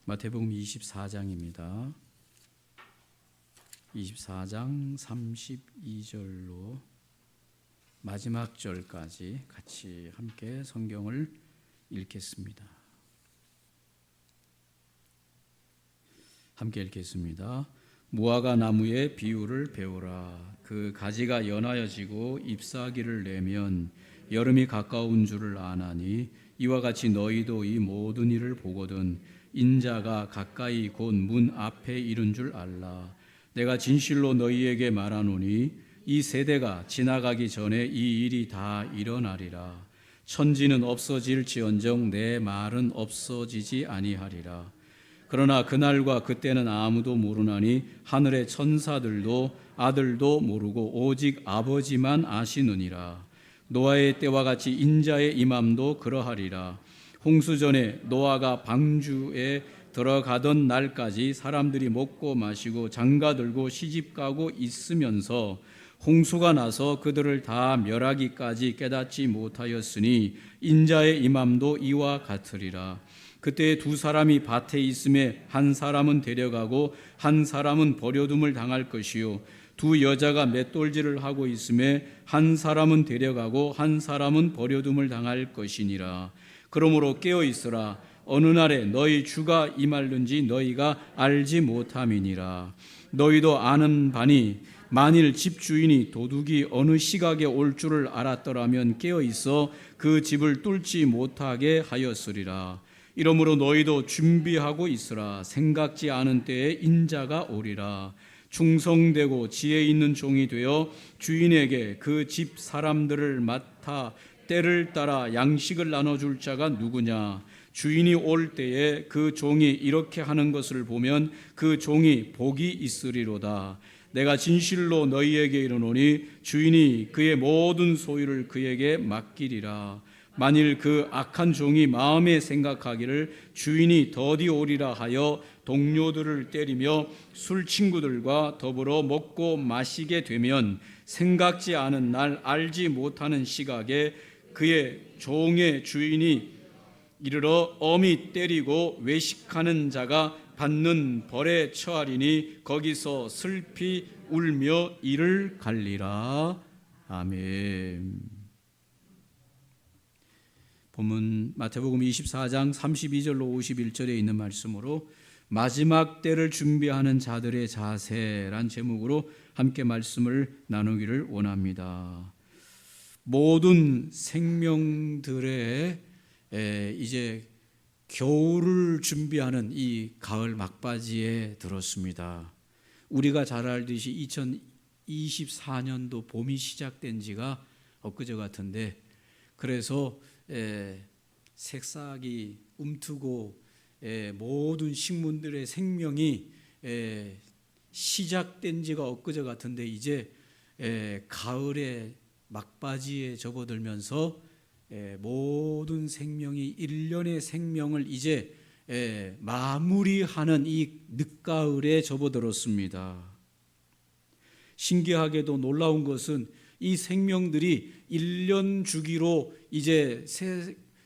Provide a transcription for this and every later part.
마태복음 24장입니다. 24장 32절로 마지막 절까지 같이 함께 성경을 읽겠습니다. 함께 읽겠습니다. 무화과 나무의 비유를 배우라. 그 가지가 연하여지고 잎사귀를 내면 여름이 가까운 줄을 아나니 이와 같이 너희도 이 모든 일을 보거든 인자가 가까이 곧 문 앞에 이른 줄 알라. 내가 진실로 너희에게 말하노니 이 세대가 지나가기 전에 이 일이 다 일어나리라. 천지는 없어질지언정 내 말은 없어지지 아니하리라. 그러나 그날과 그때는 아무도 모르나니 하늘의 천사들도 아들도 모르고 오직 아버지만 아시느니라. 노아의 때와 같이 인자의 임함도 그러하리라. 홍수 전에 노아가 방주에 들어가던 날까지 사람들이 먹고 마시고 장가들고 시집가고 있으면서 홍수가 나서 그들을 다 멸하기까지 깨닫지 못하였으니 인자의 임함도 이와 같으리라. 그때 두 사람이 밭에 있음에 한 사람은 데려가고 한 사람은 버려둠을 당할 것이요 두 여자가 맷돌질을 하고 있음에 한 사람은 데려가고 한 사람은 버려둠을 당할 것이니라. 그러므로 깨어 있으라. 어느 날에 너희 주가 임할는지 너희가 알지 못함이니라. 너희도 아는 바니 만일 집주인이 도둑이 어느 시각에 올 줄을 알았더라면 깨어 있어 그 집을 뚫지 못하게 하였으리라. 이러므로 너희도 준비하고 있으라. 생각지 않은 때에 인자가 오리라. 충성되고 지혜 있는 종이 되어 주인에게 그 집 사람들을 맡아 때를 따라 양식을 나눠줄 자가 누구냐. 주인이 올 때에 그 종이 이렇게 하는 것을 보면 그 종이 복이 있으리로다. 내가 진실로 너희에게 이르노니 주인이 그의 모든 소유를 그에게 맡기리라. 만일 그 악한 종이 마음에 생각하기를 주인이 더디 오리라 하여 동료들을 때리며 술 친구들과 더불어 먹고 마시게 되면 생각지 않은 날 알지 못하는 시각에 그의 종의 주인이 이르러 엄히 때리고 외식하는 자가 받는 벌에 처하리니 거기서 슬피 울며 이를 갈리라. 아멘. 본문 마태복음 24장 32절로 51절에 있는 말씀으로 마지막 때를 준비하는 자들의 자세란 제목으로 함께 말씀을 나누기를 원합니다. 모든 생명들의 이제 겨울을 준비하는 이 가을 막바지에 들었습니다. 우리가 잘 알듯이 2024년도 봄이 시작된 지가 엊그제 같은데 그래서 새싹이 움트고 모든 식물들의 생명이 시작된 지가 엊그제 같은데 이제 가을의 막바지에 접어들면서 모든 생명이 일련의 생명을 이제 마무리하는 이 늦가을에 접어들었습니다. 신기하게도 놀라운 것은 이 생명들이 1년 주기로 이제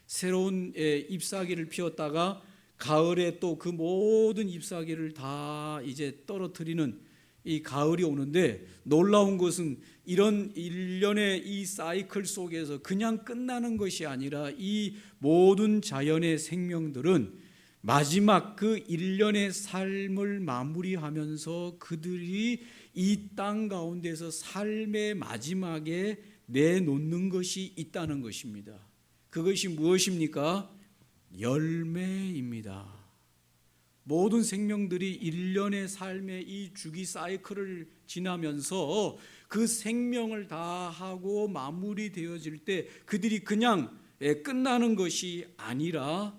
새로운 잎사귀를 피웠다가 가을에 또 그 모든 잎사귀를 다 이제 떨어뜨리는 이 가을이 오는데 놀라운 것은 이런 일련의 이 사이클 속에서 그냥 끝나는 것이 아니라 이 모든 자연의 생명들은 마지막 그 일련의 삶을 마무리하면서 그들이 이 땅 가운데서 삶의 마지막에 내놓는 것이 있다는 것입니다. 그것이 무엇입니까? 열매입니다. 모든 생명들이 일련의 삶의 이 주기 사이클을 지나면서 그 생명을 다 하고 마무리되어질 때 그들이 그냥 끝나는 것이 아니라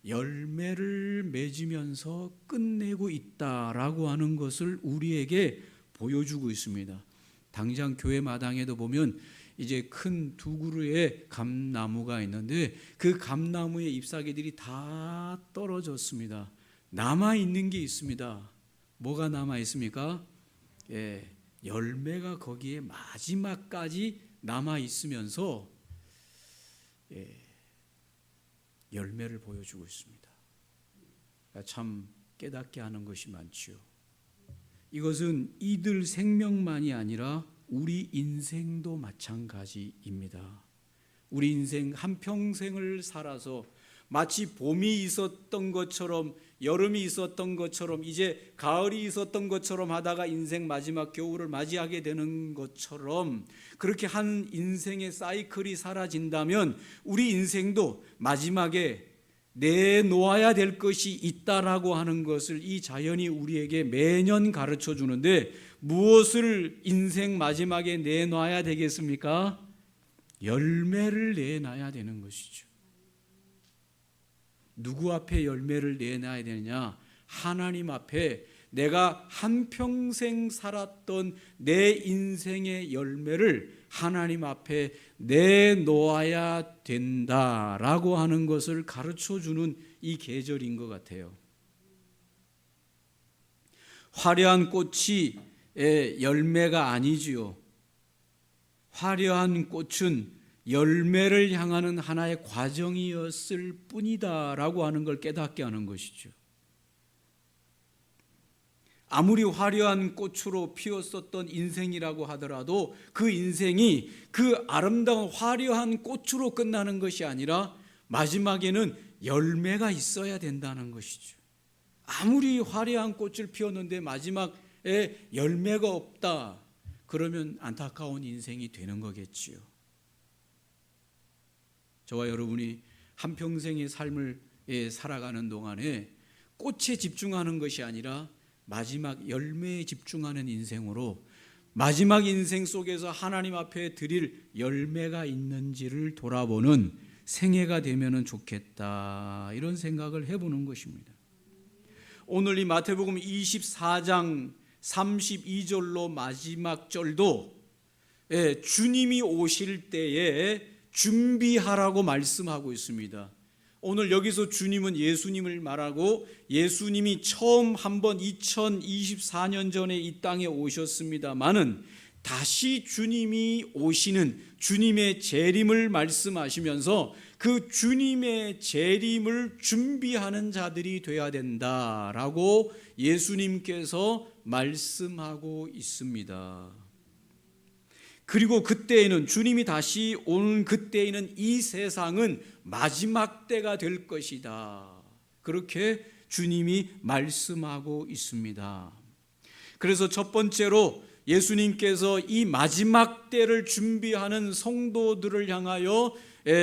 열매를 맺으면서 끝내고 있다라고 하는 것을 우리에게 보여주고 있습니다. 당장 교회 마당에도 보면 이제 큰 두 그루의 감나무가 있는데 그 감나무의 잎사귀들이 다 떨어졌습니다. 남아있는 게 있습니다. 뭐가 남아있습니까? 열매가 거기에 마지막까지 남아있으면서 열매를 보여주고 있습니다. 참 깨닫게 하는 것이 많지요. 이것은 이들 생명만이 아니라 우리 인생도 마찬가지입니다. 우리 인생 한평생을 살아서 마치 봄이 있었던 것처럼, 여름이 있었던 것처럼, 이제 가을이 있었던 것처럼 하다가 인생 마지막 겨울을 맞이하게 되는 것처럼, 그렇게 한 인생의 사이클이 사라진다면 우리 인생도 마지막에 내놓아야 될 것이 있다라고 하는 것을 이 자연이 우리에게 매년 가르쳐 주는데, 무엇을 인생 마지막에 내놔야 되겠습니까? 열매를 내놔야 되는 것이죠. 누구 앞에 열매를 내놔야 되느냐? 하나님 앞에 내가 한평생 살았던 내 인생의 열매를 하나님 앞에 내놓아야 된다라고 하는 것을 가르쳐주는 이 계절인 것 같아요. 화려한 꽃이 열매가 아니지요. 화려한 꽃은 열매를 향하는 하나의 과정이었을 뿐이다라고 하는 걸 깨닫게 하는 것이죠. 아무리 화려한 꽃으로 피었었던 인생이라고 하더라도 그 인생이 그 아름다운 화려한 꽃으로 끝나는 것이 아니라 마지막에는 열매가 있어야 된다는 것이죠. 아무리 화려한 꽃을 피웠는데 마지막에 열매가 없다, 그러면 안타까운 인생이 되는 거겠지요. 저와 여러분이 한평생의 삶을 살아가는 동안에 꽃에 집중하는 것이 아니라 마지막 열매에 집중하는 인생으로 마지막 인생 속에서 하나님 앞에 드릴 열매가 있는지를 돌아보는 생애가 되면 좋겠다, 이런 생각을 해보는 것입니다. 오늘 이 마태복음 24장 32절로 마지막 절도 주님이 오실 때에 준비하라고 말씀하고 있습니다. 오늘 여기서 주님은 예수님을 말하고, 예수님이 처음 한번 2024년 전에 이 땅에 오셨습니다마는 다시 주님이 오시는 주님의 재림을 말씀하시면서 그 주님의 재림을 준비하는 자들이 되어야 된다라고 예수님께서 말씀하고 있습니다. 그리고 그때에는, 주님이 다시 오는 그때에는 이 세상은 마지막 때가 될 것이다, 그렇게 주님이 말씀하고 있습니다. 그래서 첫 번째로 예수님께서 이 마지막 때를 준비하는 성도들을 향하여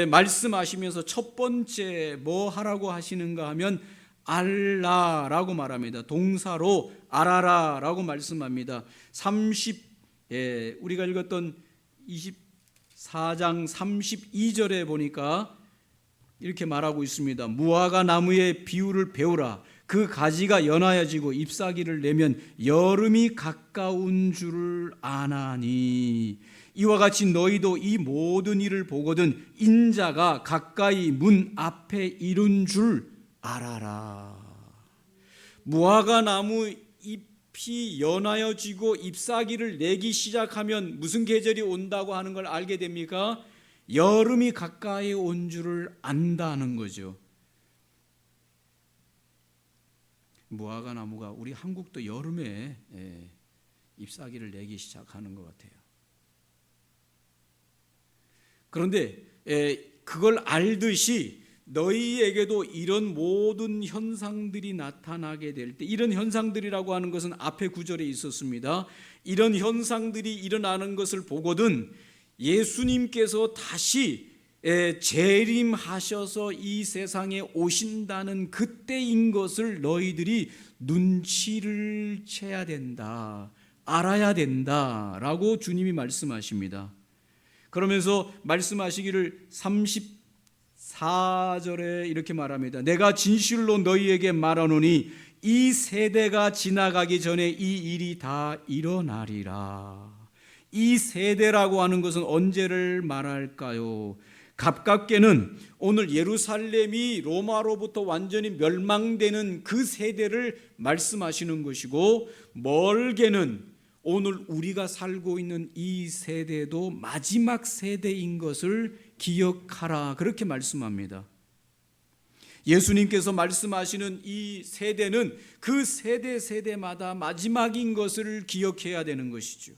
말씀하시면서 첫 번째 뭐 하라고 하시는가 하면 알라라고 말합니다. 동사로 알아라라고 말씀합니다. 우리가 읽었던 24장 32절에 보니까 이렇게 말하고 있습니다. 무화과 나무의 비유를 배우라. 그 가지가 연하여지고 잎사귀를 내면 여름이 가까운 줄을 아나니, 이와 같이 너희도 이 모든 일을 보거든 인자가 가까이 문 앞에 이른 줄 알아라. 무화과 나무 잎이 연하여지고 잎사귀를 내기 시작하면 무슨 계절이 온다고 하는 걸 알게 됩니까? 여름이 가까이 온 줄을 안다는 거죠. 무화과 나무가, 우리 한국도 여름에 잎사귀를 내기 시작하는 것 같아요. 그런데 그걸 알듯이 너희에게도 이런 모든 현상들이 나타나게 될 때, 이런 현상들이라고 하는 것은 앞에 구절에 있었습니다. 이런 현상들이 일어나는 것을 보거든 예수님께서 다시 재림하셔서 이 세상에 오신다는 그때인 것을 너희들이 눈치를 채야 된다, 알아야 된다라고 주님이 말씀하십니다. 그러면서 말씀하시기를 34절에 이렇게 말합니다. 내가 진실로 너희에게 말하노니 이 세대가 지나가기 전에 이 일이 다 일어나리라. 이 세대라고 하는 것은 언제를 말할까요? 가깝게는 오늘 예루살렘이 로마로부터 완전히 멸망되는 그 세대를 말씀하시는 것이고, 멀게는 오늘 우리가 살고 있는 이 세대도 마지막 세대인 것을 기억하라, 그렇게 말씀합니다. 예수님께서 말씀하시는 이 세대는 그 세대마다 마지막인 것을 기억해야 되는 것이죠.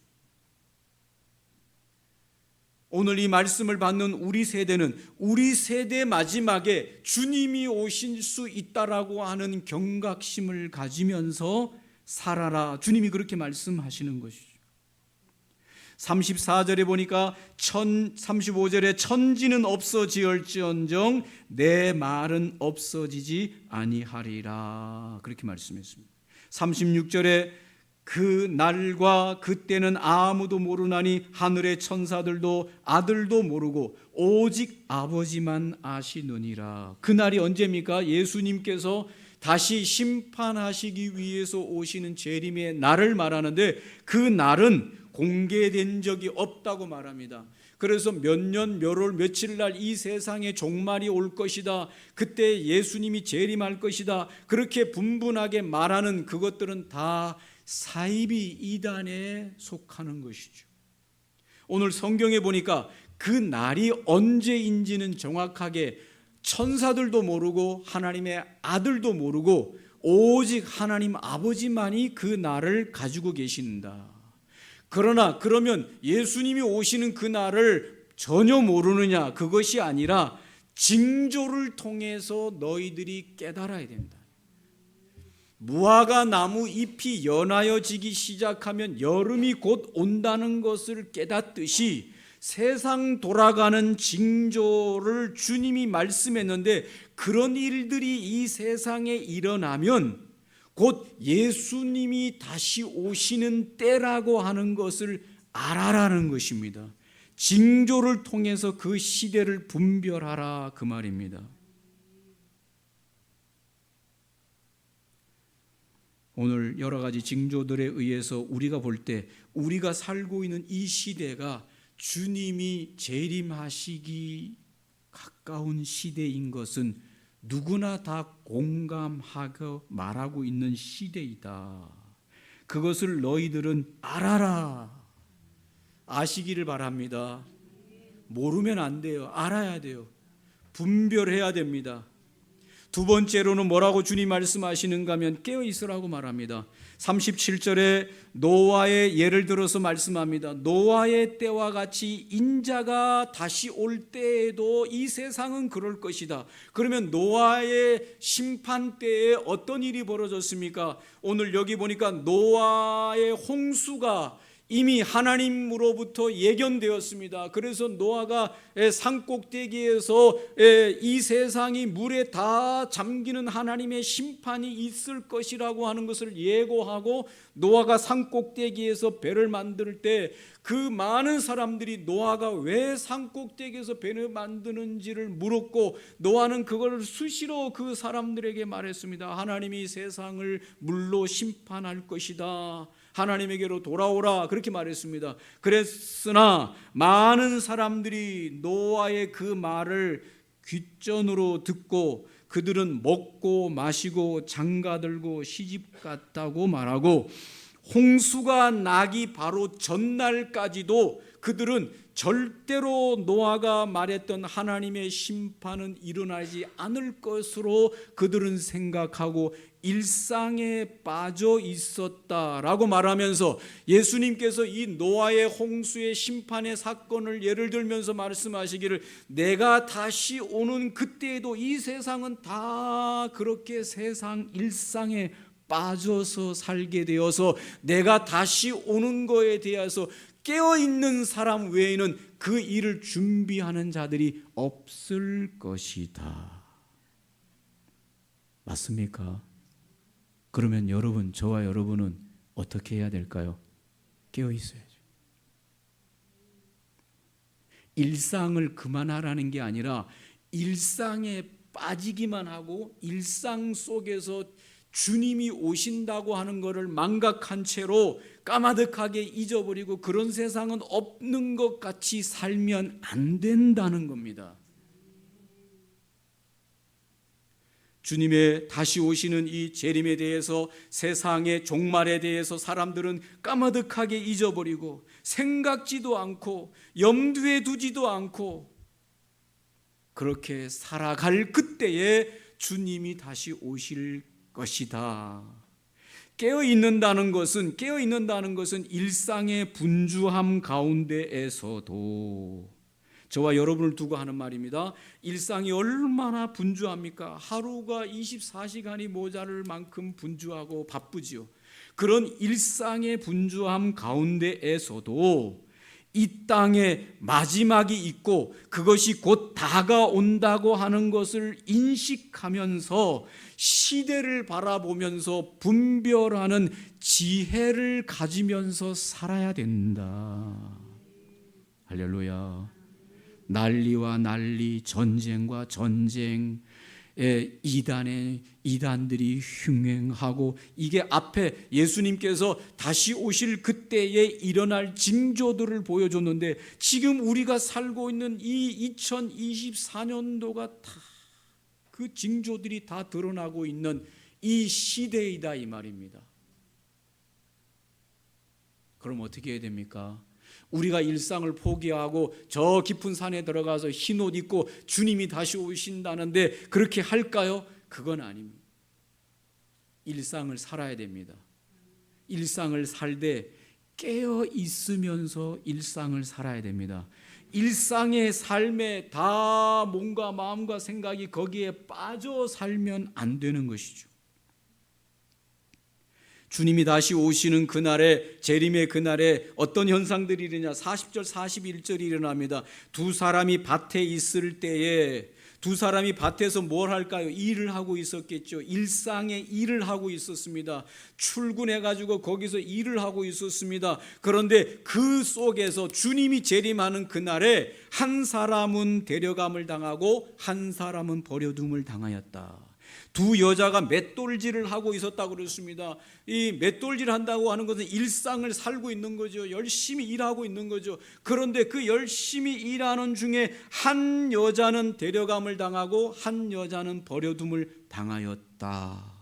오늘 이 말씀을 받는 우리 세대는 우리 세대 마지막에 주님이 오실 수 있다라고 하는 경각심을 가지면서 살아라. 주님이 그렇게 말씀하시는 것이죠. 34절에 보니까 35절에 천지는 없어지을지언정 내 말은 없어지지 아니하리라. 그렇게 말씀했습니다. 36절에 그 날과 그때는 아무도 모르나니 하늘의 천사들도 아들도 모르고 오직 아버지만 아시느니라. 그 날이 언제입니까? 예수님께서 다시 심판하시기 위해서 오시는 재림의 날을 말하는데 그 날은 공개된 적이 없다고 말합니다. 그래서 몇 년, 몇 월, 며칠 날 이 세상에 종말이 올 것이다. 그때 예수님이 재림할 것이다. 그렇게 분분하게 말하는 그것들은 다 사이비 이단에 속하는 것이죠. 오늘 성경에 보니까 그 날이 언제인지는 정확하게 천사들도 모르고 하나님의 아들도 모르고 오직 하나님 아버지만이 그 날을 가지고 계신다. 그러나 그러면 예수님이 오시는 그 날을 전혀 모르느냐? 그것이 아니라 징조를 통해서 너희들이 깨달아야 된다. 무화과 나무 잎이 연하여지기 시작하면 여름이 곧 온다는 것을 깨닫듯이 세상 돌아가는 징조를 주님이 말씀했는데 그런 일들이 이 세상에 일어나면 곧 예수님이 다시 오시는 때라고 하는 것을 알아라는 것입니다. 징조를 통해서 그 시대를 분별하라 그 말입니다. 오늘 여러 가지 징조들에 의해서 우리가 볼 때 우리가 살고 있는 이 시대가 주님이 재림하시기 가까운 시대인 것은 누구나 다 공감하고 말하고 있는 시대이다. 그것을 너희들은 알아라. 아시기를 바랍니다. 모르면 안 돼요. 알아야 돼요. 분별해야 됩니다. 두 번째로는 뭐라고 주님 말씀하시는가 하면 깨어 있으라고 말합니다. 37절에 노아의 예를 들어서 말씀합니다. 노아의 때와 같이 인자가 다시 올 때에도 이 세상은 그럴 것이다. 그러면 노아의 심판 때에 어떤 일이 벌어졌습니까? 오늘 여기 보니까 노아의 홍수가 이미 하나님으로부터 예견되었습니다. 그래서 노아가 산꼭대기에서 이 세상이 물에 다 잠기는 하나님의 심판이 있을 것이라고 하는 것을 예고하고 노아가 산꼭대기에서 배를 만들 때 그 많은 사람들이 노아가 왜 산꼭대기에서 배를 만드는지를 물었고 노아는 그걸 수시로 그 사람들에게 말했습니다. 하나님이 세상을 물로 심판할 것이다. 하나님에게로 돌아오라 그렇게 말했습니다. 그랬으나 많은 사람들이 노아의 그 말을 귓전으로 듣고 그들은 먹고 마시고 장가들고 시집갔다고 말하고 홍수가 나기 바로 전날까지도 그들은 절대로 노아가 말했던 하나님의 심판은 일어나지 않을 것으로 그들은 생각하고 일상에 빠져 있었다라고 말하면서 예수님께서 이 노아의 홍수의 심판의 사건을 예를 들면서 말씀하시기를 내가 다시 오는 그때에도 이 세상은 다 그렇게 세상 일상에 빠져서 살게 되어서 내가 다시 오는 거에 대해서 깨어있는 사람 외에는 그 일을 준비하는 자들이 없을 것이다. 맞습니까? 그러면 여러분, 저와 여러분은 어떻게 해야 될까요? 깨어 있어야죠. 일상을 그만하라는 게 아니라 일상에 빠지기만 하고 일상 속에서 주님이 오신다고 하는 것을 망각한 채로 까마득하게 잊어버리고 그런 세상은 없는 것 같이 살면 안 된다는 겁니다. 주님의 다시 오시는 이 재림에 대해서 세상의 종말에 대해서 사람들은 까마득하게 잊어버리고 생각지도 않고 염두에 두지도 않고 그렇게 살아갈 그때에 주님이 다시 오실 것이다. 깨어 있는다는 것은 일상의 분주함 가운데에서도 저와 여러분을 두고 하는 말입니다. 일상이 얼마나 분주합니까? 하루가 24시간이 모자랄 만큼 분주하고 바쁘지요. 그런 일상의 분주함 가운데에서도 이 땅에 마지막이 있고 그것이 곧 다가온다고 하는 것을 인식하면서 시대를 바라보면서 분별하는 지혜를 가지면서 살아야 된다. 할렐루야. 난리와 난리, 전쟁과 전쟁, 이단들이 흉행하고 이게 앞에 예수님께서 다시 오실 그때에 일어날 징조들을 보여줬는데 지금 우리가 살고 있는 이 2024년도가 다 그 징조들이 다 드러나고 있는 이 시대이다 이 말입니다. 그럼 어떻게 해야 됩니까? 우리가 일상을 포기하고 저 깊은 산에 들어가서 흰 옷 입고 주님이 다시 오신다는데 그렇게 할까요? 그건 아닙니다. 일상을 살아야 됩니다. 일상을 살되 깨어 있으면서 일상을 살아야 됩니다. 일상의 삶에 다 몸과 마음과 생각이 거기에 빠져 살면 안 되는 것이죠. 주님이 다시 오시는 그날에, 재림의 그날에 어떤 현상들이 일어나냐? 40절 41절이 일어납니다. 두 사람이 밭에 있을 때에 두 사람이 밭에서 뭘 할까요? 일을 하고 있었겠죠. 일상의 일을 하고 있었습니다. 출근해가지고 거기서 일을 하고 있었습니다. 그런데 그 속에서 주님이 재림하는 그날에 한 사람은 데려감을 당하고 한 사람은 버려둠을 당하였다. 두 여자가 맷돌질을 하고 있었다고 그랬습니다. 이 맷돌질 한다고 하는 것은 일상을 살고 있는 거죠. 열심히 일하고 있는 거죠. 그런데 그 열심히 일하는 중에 한 여자는 데려감을 당하고 한 여자는 버려둠을 당하였다.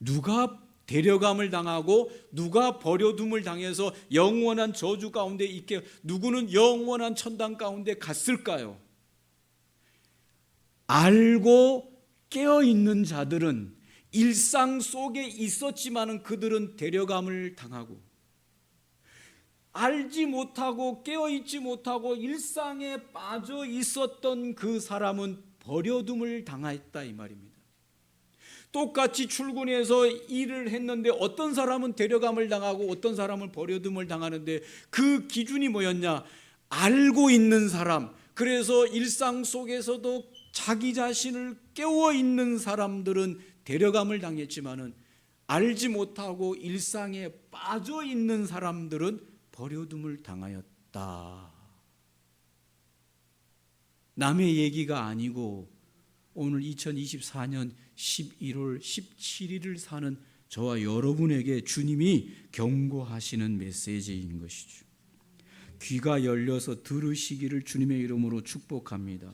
누가 데려감을 당하고 누가 버려둠을 당해서 영원한 저주 가운데 있게, 누구는 영원한 천당 가운데 갔을까요? 알고 깨어있는 자들은 일상 속에 있었지만 그들은 데려감을 당하고, 알지 못하고 깨어있지 못하고 일상에 빠져 있었던 그 사람은 버려둠을 당했다 이 말입니다. 똑같이 출근해서 일을 했는데 어떤 사람은 데려감을 당하고 어떤 사람은 버려둠을 당하는데 그 기준이 뭐였냐? 알고 있는 사람, 그래서 일상 속에서도 자기 자신을 깨워 있는 사람들은 데려감을 당했지만은 알지 못하고 일상에 빠져 있는 사람들은 버려둠을 당하였다. 남의 얘기가 아니고 오늘 2024년 11월 17일을 사는 저와 여러분에게 주님이 경고하시는 메시지인 것이죠. 귀가 열려서 들으시기를 주님의 이름으로 축복합니다.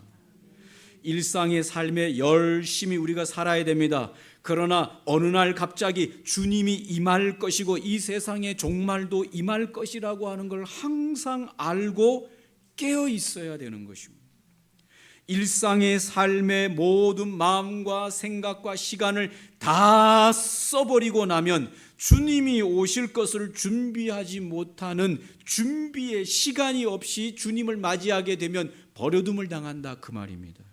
일상의 삶에 열심히 우리가 살아야 됩니다. 그러나 어느 날 갑자기 주님이 임할 것이고 이 세상의 종말도 임할 것이라고 하는 걸 항상 알고 깨어 있어야 되는 것입니다. 일상의 삶의 모든 마음과 생각과 시간을 다 써버리고 나면 주님이 오실 것을 준비하지 못하는, 준비의 시간이 없이 주님을 맞이하게 되면 버려둠을 당한다 그 말입니다.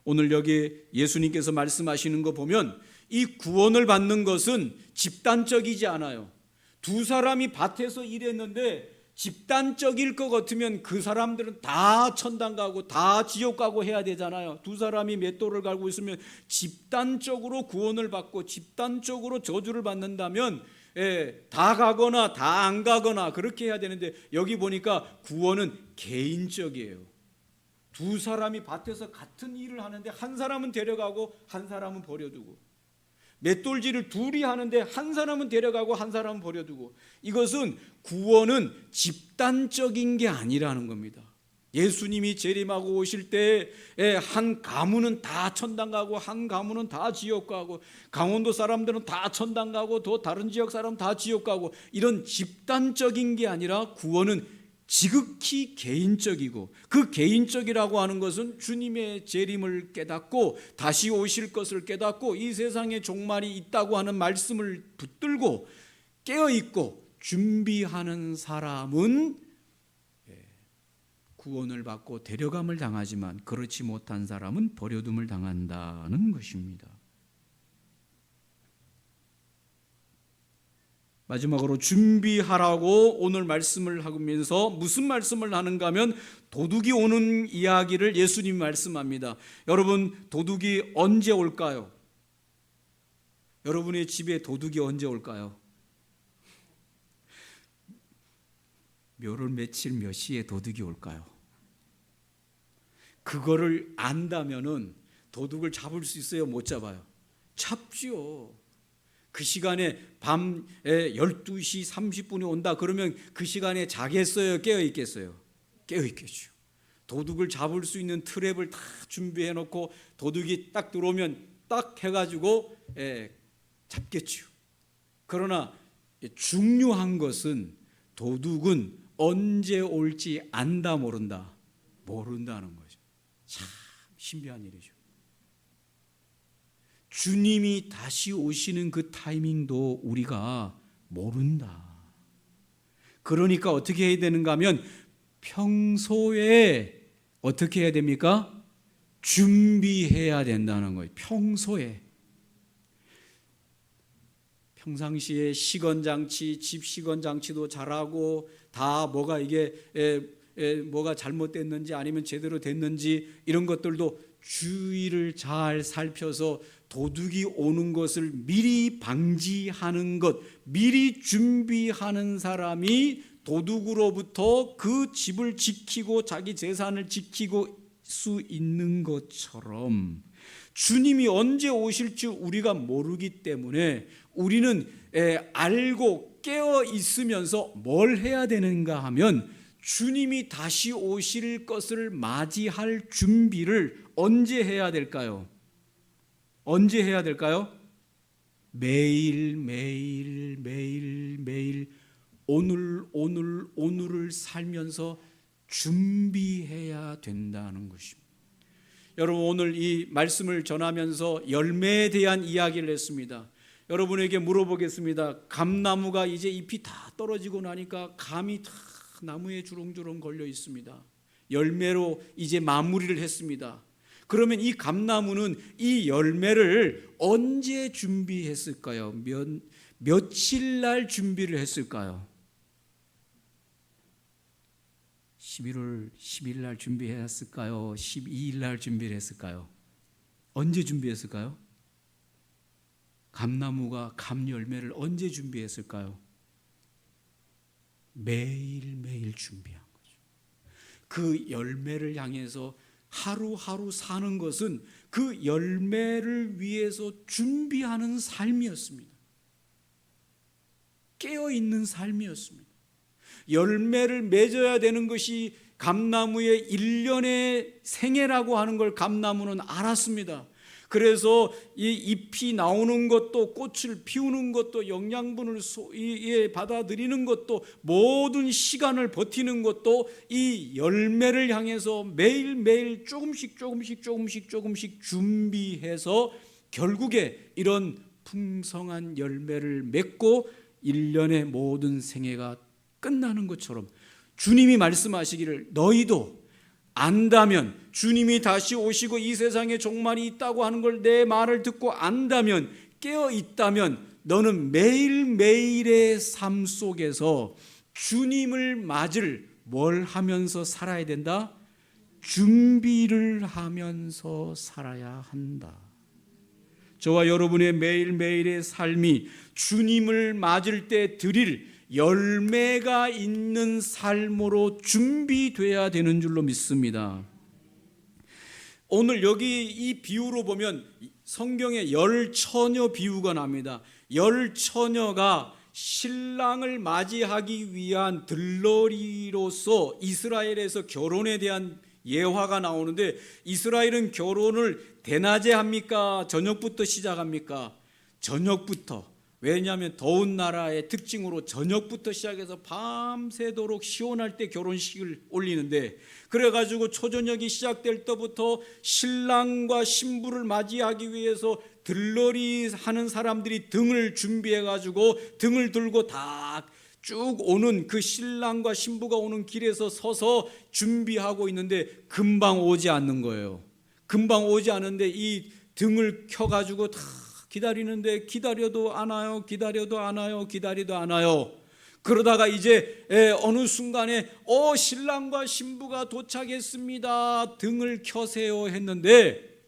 오늘 여기 예수님께서 말씀하시는 거 보면 이 구원을 받는 것은 집단적이지 않아요. 두 사람이 밭에서 일했는데 집단적일 것 같으면 그 사람들은 다 천당 가고 다 지옥 가고 해야 되잖아요. 두 사람이 맷돌을 갈고 있으면 집단적으로 구원을 받고 집단적으로 저주를 받는다면 다 가거나 다 안 가거나 그렇게 해야 되는데 여기 보니까 구원은 개인적이에요. 두 사람이 밭에서 같은 일을 하는데 한 사람은 데려가고 한 사람은 버려두고, 맷돌질을 둘이 하는데 한 사람은 데려가고 한 사람은 버려두고, 이것은 구원은 집단적인 게 아니라는 겁니다. 예수님이 재림하고 오실 때 한 가문은 다 천당 가고 한 가문은 다 지옥 가고, 강원도 사람들은 다 천당 가고 또 다른 지역 사람 다 지옥 가고, 이런 집단적인 게 아니라 구원은 지극히 개인적이고, 그 개인적이라고 하는 것은 주님의 재림을 깨닫고 다시 오실 것을 깨닫고 이 세상에 종말이 있다고 하는 말씀을 붙들고 깨어있고 준비하는 사람은 구원을 받고 데려감을 당하지만 그렇지 못한 사람은 버려둠을 당한다는 것입니다. 마지막으로 준비하라고 오늘 말씀을 하면서 무슨 말씀을 하는가 하면 도둑이 오는 이야기를 예수님이 말씀합니다. 여러분, 도둑이 언제 올까요? 여러분의 집에 도둑이 언제 올까요? 며칠 몇 시에 도둑이 올까요? 그거를 안다면은 도둑을 잡을 수 있어요? 못 잡아요? 잡지요. 그 시간에 밤 12시 30분에 온다 그러면 그 시간에 자겠어요? 깨어있겠어요? 깨어있겠죠. 도둑을 잡을 수 있는 트랩을 다 준비해 놓고 도둑이 딱 들어오면 딱 해가지고 잡겠죠. 그러나 중요한 것은 도둑은 언제 올지 안다 모른다? 모른다는 거죠. 참 신비한 일이죠. 주님이 다시 오시는 그 타이밍도 우리가 모른다. 그러니까 어떻게 해야 되는가 하면 평소에 어떻게 해야 됩니까? 준비해야 된다는 거예요. 평소에. 평상시에 시건장치, 집 시건장치도 잘하고 다 뭐가 이게 뭐가 잘못됐는지 아니면 제대로 됐는지 이런 것들도 주의를 잘 살펴서 도둑이 오는 것을 미리 방지하는 것, 미리 준비하는 사람이 도둑으로부터 그 집을 지키고 자기 재산을 지키고 수 있는 것처럼 주님이 언제 오실지 우리가 모르기 때문에 우리는 알고 깨어 있으면서 뭘 해야 되는가 하면 주님이 다시 오실 것을 맞이할 준비를 언제 해야 될까요? 언제 해야 될까요? 매일 오늘을 살면서 준비해야 된다는 것입니다. 여러분, 오늘 이 말씀을 전하면서 열매에 대한 이야기를 했습니다. 여러분에게 물어보겠습니다. 감나무가 이제 잎이 다 떨어지고 나니까 감이 다 나무에 주렁주렁 걸려 있습니다. 열매로 이제 마무리를 했습니다. 그러면 이 감나무는 이 열매를 언제 준비했을까요? 며칠 날 준비를 했을까요? 11월 10일 날 준비했을까요? 12일 날 준비를 했을까요? 언제 준비했을까요? 감나무가 감 열매를 언제 준비했을까요? 매일매일 준비한 거죠. 그 열매를 향해서 하루하루 사는 것은 그 열매를 위해서 준비하는 삶이었습니다. 깨어있는 삶이었습니다. 열매를 맺어야 되는 것이 감나무의 일련의 생애라고 하는 걸 감나무는 알았습니다. 그래서 이 잎이 나오는 것도 꽃을 피우는 것도 영양분을 받아들이는 것도 모든 시간을 버티는 것도 이 열매를 향해서 매일매일 조금씩 준비해서 결국에 이런 풍성한 열매를 맺고 1년의 모든 생애가 끝나는 것처럼 주님이 말씀하시기를 너희도 안다면, 주님이 다시 오시고 이 세상에 종말이 있다고 하는 걸 내 말을 듣고 안다면, 깨어 있다면 너는 매일매일의 삶 속에서 주님을 맞을 뭘 하면서 살아야 된다? 준비를 하면서 살아야 한다. 저와 여러분의 매일매일의 삶이 주님을 맞을 때 드릴 열매가 있는 삶으로 준비돼야 되는 줄로 믿습니다. 오늘 여기 이 비유로 보면 성경에 열 처녀 비유가 납니다. 열 처녀가 신랑을 맞이하기 위한 들러리로서 이스라엘에서 결혼에 대한 예화가 나오는데, 이스라엘은 결혼을 대낮에 합니까? 저녁부터 시작합니까? 저녁부터. 왜냐하면 더운 나라의 특징으로 저녁부터 시작해서 밤새도록 시원할 때 결혼식을 올리는데, 그래가지고 초저녁이 시작될 때부터 신랑과 신부를 맞이하기 위해서 들러리 하는 사람들이 등을 준비해가지고 등을 들고 다 쭉 오는 그 신랑과 신부가 오는 길에서 서서 준비하고 있는데 금방 오지 않는 거예요. 금방 오지 않는데 이 등을 켜가지고 다 기다리는데 기다려도 안 와요. 기다려도 안 와요. 기다려도 안 와요. 그러다가 이제 어느 순간에 신랑과 신부가 도착했습니다. 등을 켜세요 했는데,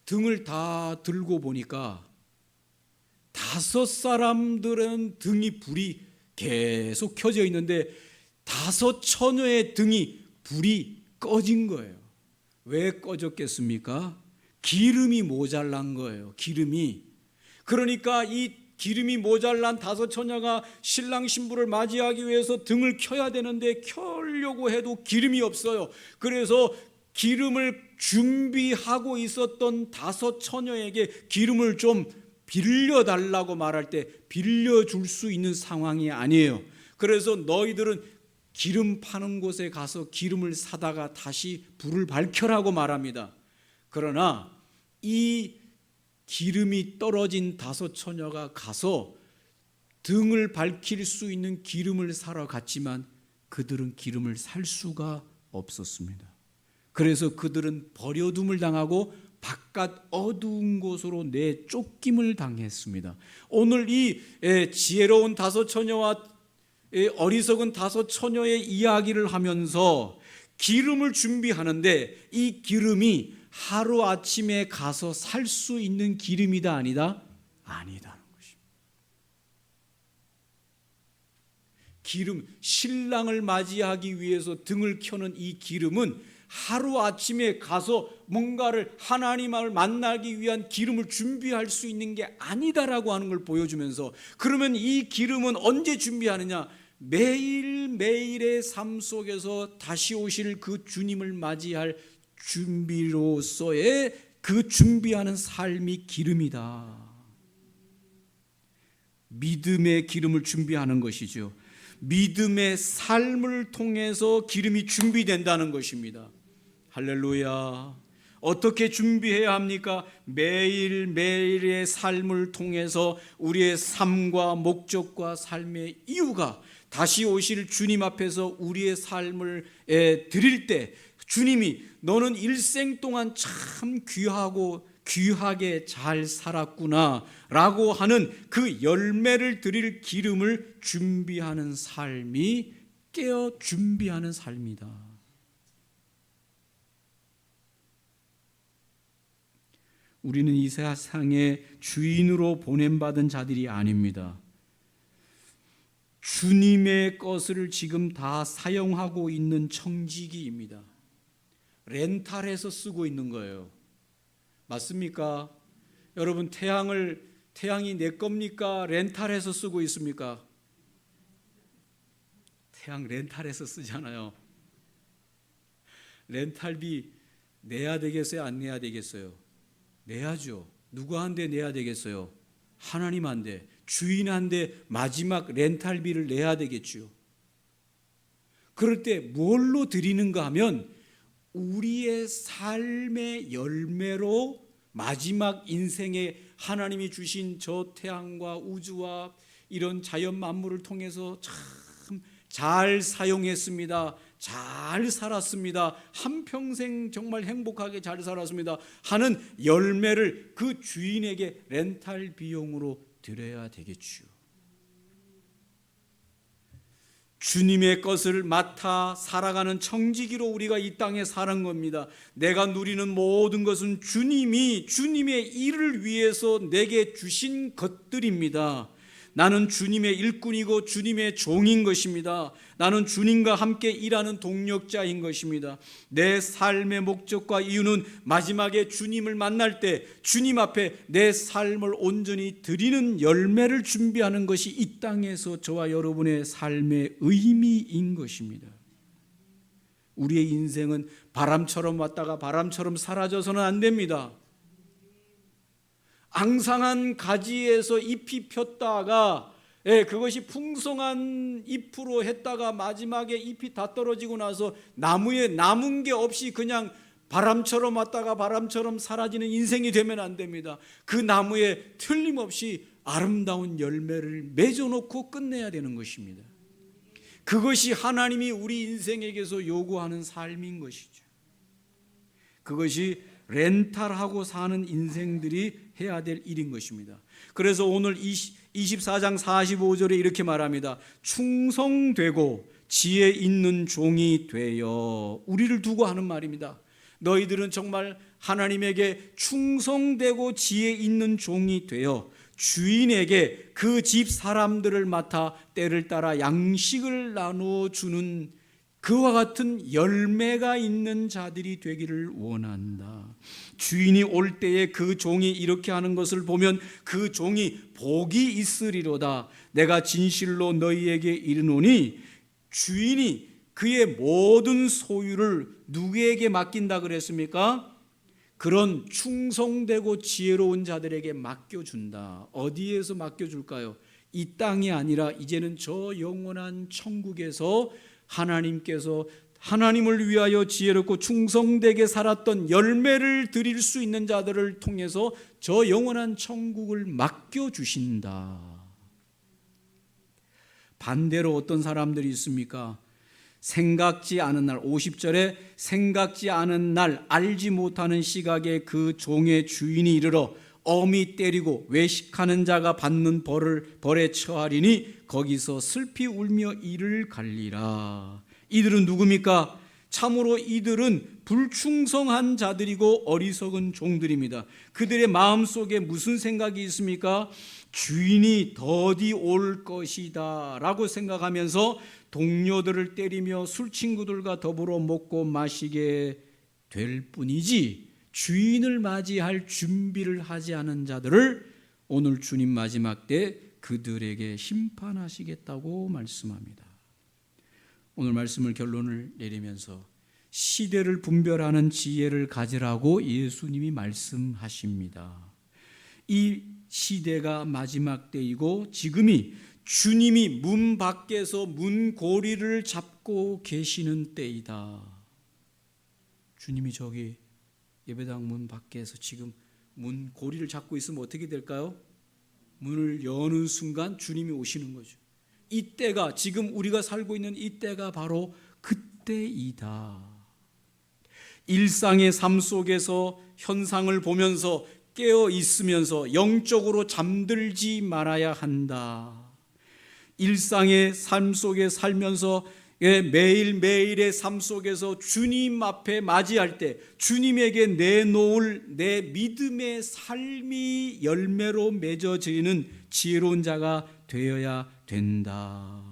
등을 다 들고 보니까 5 사람들은 등이 불이 계속 켜져 있는데 5 처녀의 등이 불이 꺼진 거예요. 왜 꺼졌겠습니까? 기름이 모자란 거예요. 기름이. 그러니까 이 기름이 모자란 5 처녀가 신랑 신부를 맞이하기 위해서 등을 켜야 되는데 켜려고 해도 기름이 없어요. 그래서 기름을 준비하고 있었던 5 처녀에게 기름을 좀 빌려달라고 말할 때 빌려줄 수 있는 상황이 아니에요. 그래서 너희들은 기름 파는 곳에 가서 기름을 사다가 다시 불을 밝혀라고 말합니다. 그러나 이 기름이 떨어진 5 처녀가 가서 등을 밝힐 수 있는 기름을 사러 갔지만 그들은 기름을 살 수가 없었습니다. 그래서 그들은 버려둠을 당하고 바깥 어두운 곳으로 내쫓김을 당했습니다. 오늘 이 지혜로운 5 처녀와 어리석은 5 처녀의 이야기를 하면서 기름을 준비하는데 이 기름이 하루아침에 가서 살 수 있는 기름이다 아니다? 아니다는 것입니다. 기름, 신랑을 맞이하기 위해서 등을 켜는 이 기름은 하루아침에 가서 뭔가를 하나님을 만나기 위한 기름을 준비할 수 있는 게 아니다라고 하는 걸 보여주면서, 그러면 이 기름은 언제 준비하느냐? 매일매일의 삶 속에서 다시 오실 그 주님을 맞이할 준비로서의 그 준비하는 삶이 기름이다. 믿음의 기름을 준비하는 것이죠. 믿음의 삶을 통해서 기름이 준비된다는 것입니다. 할렐루야. 어떻게 준비해야 합니까? 매일매일의 삶을 통해서 우리의 삶과 목적과 삶의 이유가 다시 오실 주님 앞에서 우리의 삶을 드릴 때 주님이 너는 일생 동안 참 귀하게 잘 살았구나 라고 하는 그 열매를 드릴 기름을 준비하는 삶이 깨어 준비하는 삶이다. 우리는 이 세상에 주인으로 보냄받은 자들이 아닙니다. 주님의 것을 지금 다 사용하고 있는 청지기입니다. 렌탈해서 쓰고 있는 거예요. 맞습니까? 여러분, 태양이 내 겁니까? 렌탈해서 쓰고 있습니까? 태양 렌탈해서 쓰잖아요. 렌탈비 내야 되겠어요? 안 내야 되겠어요? 내야죠. 누구한테 내야 되겠어요? 하나님한테, 주인한테 마지막 렌탈비를 내야 되겠죠. 그럴 때 뭘로 드리는가 하면 우리의 삶의 열매로 마지막 인생에 하나님이 주신 저 태양과 우주와 이런 자연 만물을 통해서 참 잘 사용했습니다. 잘 살았습니다. 한평생 정말 행복하게 잘 살았습니다 하는 열매를 그 주인에게 렌탈 비용으로 드려야 되겠죠. 주님의 것을 맡아 살아가는 청지기로 우리가 이 땅에 사는 겁니다. 내가 누리는 모든 것은 주님의 일을 위해서 내게 주신 것들입니다. 나는 주님의 일꾼이고 주님의 종인 것입니다. 나는 주님과 함께 일하는 동력자인 것입니다. 내 삶의 목적과 이유는 마지막에 주님을 만날 때 주님 앞에 내 삶을 온전히 드리는 열매를 준비하는 것이 이 땅에서 저와 여러분의 삶의 의미인 것입니다. 우리의 인생은 바람처럼 왔다가 바람처럼 사라져서는 안 됩니다. 앙상한 가지에서 잎이 폈다가 그것이 풍성한 잎으로 했다가 마지막에 잎이 다 떨어지고 나서 나무에 남은 게 없이 그냥 바람처럼 왔다가 바람처럼 사라지는 인생이 되면 안 됩니다. 그 나무에 틀림없이 아름다운 열매를 맺어놓고 끝내야 되는 것입니다. 그것이 하나님이 우리 인생에게서 요구하는 삶인 것이죠. 그것이 렌탈하고 사는 인생들이 해야 될 일인 것입니다. 그래서 오늘 24장 45절에 이렇게 말합니다. 충성되고 지혜 있는 종이 되어, 우리를 두고 하는 말입니다. 너희들은 정말 하나님에게 충성되고 지혜 있는 종이 되어 주인에게 그 집 사람들을 맡아 때를 따라 양식을 나누어 주는 그와 같은 열매가 있는 자들이 되기를 원한다. 주인이 올 때에 그 종이 이렇게 하는 것을 보면 그 종이 복이 있으리로다. 내가 진실로 너희에게 이르노니, 주인이 그의 모든 소유를 누구에게 맡긴다 그랬습니까? 그런 충성되고 지혜로운 자들에게 맡겨준다. 어디에서 맡겨줄까요? 이 땅이 아니라 이제는 저 영원한 천국에서 하나님께서 하나님을 위하여 지혜롭고 충성되게 살았던 열매를 드릴 수 있는 자들을 통해서 저 영원한 천국을 맡겨주신다. 반대로 어떤 사람들이 있습니까? 생각지 않은 날, 50절에 생각지 않은 날, 알지 못하는 시각에 그 종의 주인이 이르러 엄히 때리고 외식하는 자가 받는 벌에 처하리니 거기서 슬피 울며 이를 갈리라. 이들은 누굽니까? 참으로 이들은 불충성한 자들이고 어리석은 종들입니다. 그들의 마음속에 무슨 생각이 있습니까? 주인이 더디 올 것이다 라고 생각하면서 동료들을 때리며 술 친구들과 더불어 먹고 마시게 될 뿐이지 주인을 맞이할 준비를 하지 않은 자들을 오늘 주님 마지막 때 그들에게 심판하시겠다고 말씀합니다. 오늘 말씀을 결론을 내리면서 시대를 분별하는 지혜를 가지라고 예수님이 말씀하십니다. 이 시대가 마지막 때이고 지금이 주님이 문 밖에서 문고리를 잡고 계시는 때이다. 주님이 저기 예배당 문 밖에서 지금 문고리를 잡고 있으면 어떻게 될까요? 문을 여는 순간 주님이 오시는 거죠. 이때가, 지금 우리가 살고 있는 이때가 바로 그때이다. 일상의 삶 속에서 현상을 보면서 깨어 있으면서 영적으로 잠들지 말아야 한다. 일상의 삶 속에 살면서 매일매일의 삶 속에서 주님 앞에 맞이할 때 주님에게 내놓을 내 믿음의 삶이 열매로 맺어지는 지혜로운 자가 되어야 된다.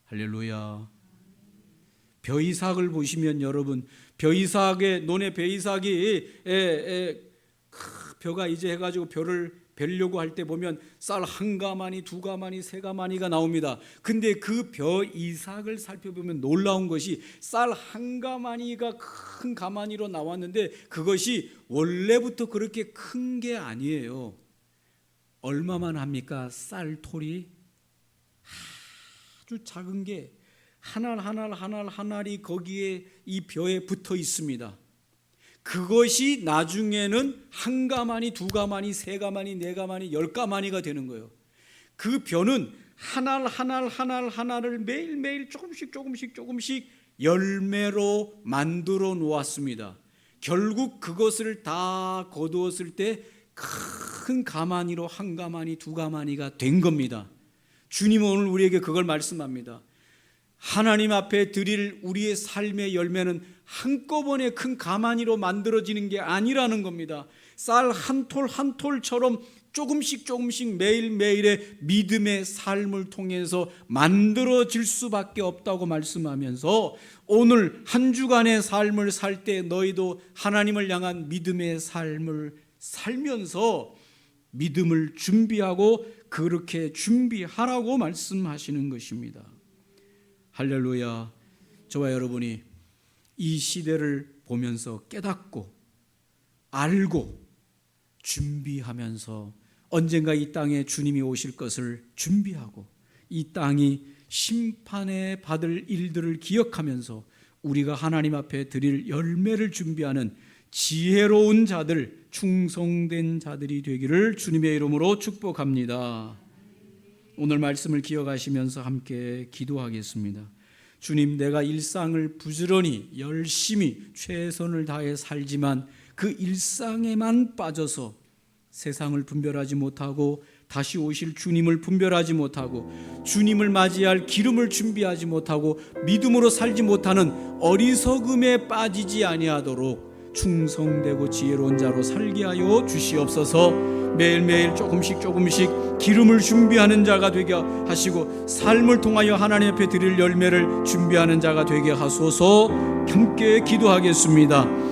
할렐루야. 벼이삭을 보시면 여러분, 벼이삭의 논의 벼이삭이 벼가 이제 해가지고 벼를 벨려고 할 때 보면 쌀 한 가마니, 두 가마니, 세 가마니가 나옵니다. 근데 그 벼이삭을 살펴보면 놀라운 것이 쌀 한 가마니가 큰 가마니로 나왔는데 그것이 원래부터 그렇게 큰 게 아니에요. 얼마만 합니까? 쌀톨이 아주 작은 게 하나하나이 거기에 이 벼에 붙어 있습니다. 그것이 나중에는 한 가마니, 두 가마니, 세 가마니, 네 가마니, 열 가마니가 되는 거예요. 그 벼는 하나를 매일매일 조금씩 열매로 만들어 놓았습니다. 결국 그것을 다 거두었을 때 큰 가마니로 한 가마니, 두 가마니가 된 겁니다. 주님은 오늘 우리에게 그걸 말씀합니다. 하나님 앞에 드릴 우리의 삶의 열매는 한꺼번에 큰 가마니로 만들어지는 게 아니라는 겁니다. 쌀 한 톨 한 톨처럼 조금씩 매일매일의 믿음의 삶을 통해서 만들어질 수밖에 없다고 말씀하면서 오늘 한 주간의 삶을 살 때 너희도 하나님을 향한 믿음의 삶을 살면서 믿음을 준비하고 그렇게 준비하라고 말씀하시는 것입니다. 할렐루야. 저와 여러분이 이 시대를 보면서 깨닫고 알고 준비하면서 언젠가 이 땅에 주님이 오실 것을 준비하고 이 땅이 심판에 받을 일들을 기억하면서 우리가 하나님 앞에 드릴 열매를 준비하는 지혜로운 자들, 충성된 자들이 되기를 주님의 이름으로 축복합니다. 오늘 말씀을 기억하시면서 함께 기도하겠습니다. 주님, 내가 일상을 부지런히 열심히 최선을 다해 살지만 그 일상에만 빠져서 세상을 분별하지 못하고 다시 오실 주님을 분별하지 못하고 주님을 맞이할 기름을 준비하지 못하고 믿음으로 살지 못하는 어리석음에 빠지지 아니하도록 충성되고 지혜로운 자로 살게 하여 주시옵소서. 매일매일 조금씩 기름을 준비하는 자가 되게 하시고 삶을 통하여 하나님 앞에 드릴 열매를 준비하는 자가 되게 하소서. 함께 기도하겠습니다.